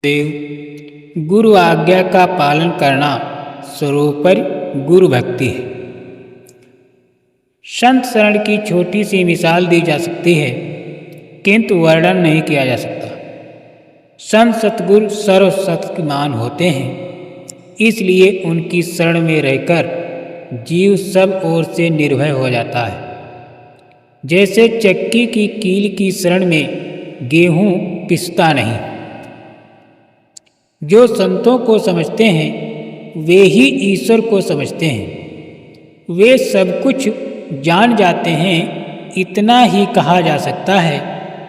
देव गुरु आज्ञा का पालन करना सर्वोपरि गुरु भक्ति है। संत शरण की छोटी सी मिसाल दी जा सकती है, किंतु वर्णन नहीं किया जा सकता। संत सतगुरु सर्वशक्तिमान होते हैं, इसलिए उनकी शरण में रहकर जीव सब ओर से निर्भय हो जाता है। जैसे चक्की की कील की शरण में गेहूं पिसता नहीं। जो संतों को समझते हैं वे ही ईश्वर को समझते हैं। वे सब कुछ जान जाते हैं। इतना ही कहा जा सकता है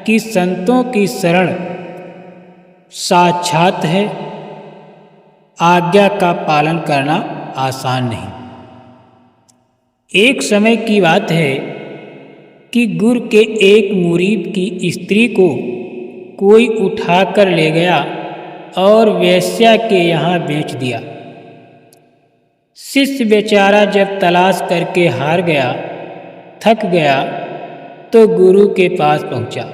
कि संतों की शरण साक्षात है। आज्ञा का पालन करना आसान नहीं। एक समय की बात है कि गुरु के एक मुरीद की स्त्री को कोई उठाकर ले गया और वेश्या के यहाँ बेच दिया। शिष्य बेचारा जब तलाश करके हार गया, थक गया, तो गुरु के पास पहुंचा।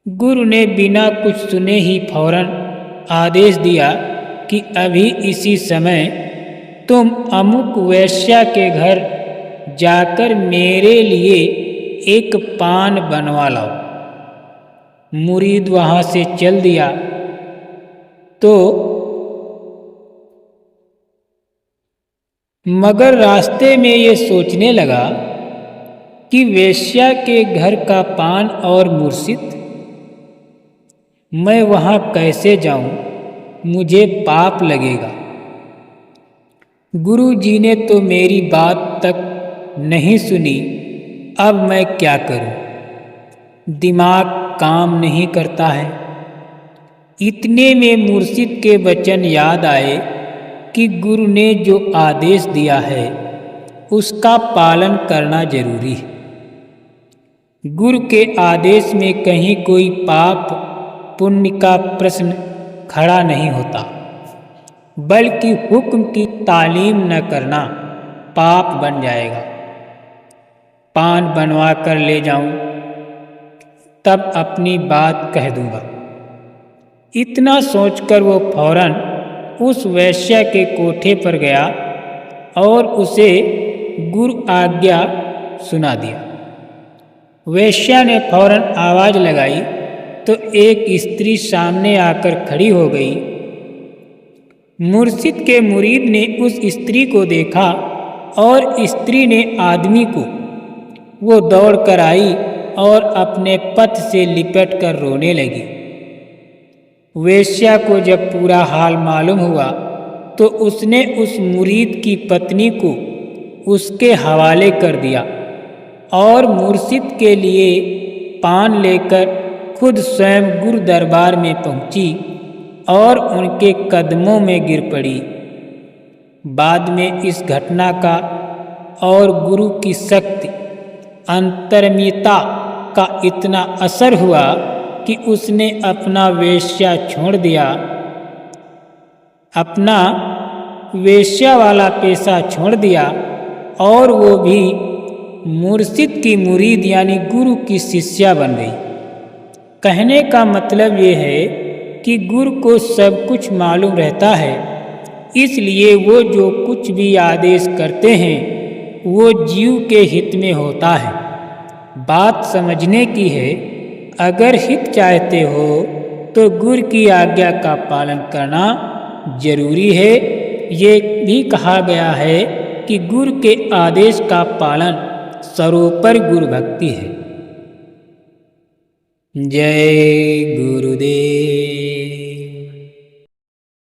गुरु ने बिना कुछ सुने ही फौरन आदेश दिया कि अभी इसी समय तुम अमुक वेश्या के घर जाकर मेरे लिए एक पान बनवा लाओ। मुरीद वहाँ से चल दिया तो मगर रास्ते में ये सोचने लगा कि वेश्या के घर का पान और मुर्शिद, मैं वहाँ कैसे जाऊं, मुझे पाप लगेगा। गुरु जी ने तो मेरी बात तक नहीं सुनी, अब मैं क्या करूं। दिमाग काम नहीं करता है। इतने में मुर्शिद के वचन याद आए कि गुरु ने जो आदेश दिया है उसका पालन करना जरूरी है। गुरु के आदेश में कहीं कोई पाप पुण्य का प्रश्न खड़ा नहीं होता, बल्कि हुक्म की तालीम न करना पाप बन जाएगा। पान बनवा कर ले जाऊं तब अपनी बात कह दूंगा। इतना सोचकर वो फौरन उस वेश्या के कोठे पर गया और उसे गुरु आज्ञा सुना दिया। वेश्या ने फौरन आवाज लगाई तो एक स्त्री सामने आकर खड़ी हो गई। मुर्शिद के मुरीद ने उस स्त्री को देखा और स्त्री ने आदमी को। वो दौड़ कर आई और अपने पथ से लिपट कर रोने लगी। वेश्या को जब पूरा हाल मालूम हुआ तो उसने उस मुरीद की पत्नी को उसके हवाले कर दिया और मुर्शिद के लिए पान लेकर खुद स्वयं गुरु दरबार में पहुंची और उनके कदमों में गिर पड़ी। बाद में इस घटना का और गुरु की शक्ति अंतर्मयता का इतना असर हुआ कि उसने अपना वेश्या छोड़ दिया। अपना वेश्या वाला पेशा छोड़ दिया और वो भी मुर्शिद की मुरीद यानी गुरु की शिष्या बन गई। कहने का मतलब ये है कि गुरु को सब कुछ मालूम रहता है, इसलिए वो जो कुछ भी आदेश करते हैं वो जीव के हित में होता है। बात समझने की है। अगर हित चाहते हो तो गुरु की आज्ञा का पालन करना जरूरी है। ये भी कहा गया है कि गुरु के आदेश का पालन सर्वोपरि गुरु भक्ति है। जय गुरुदेव।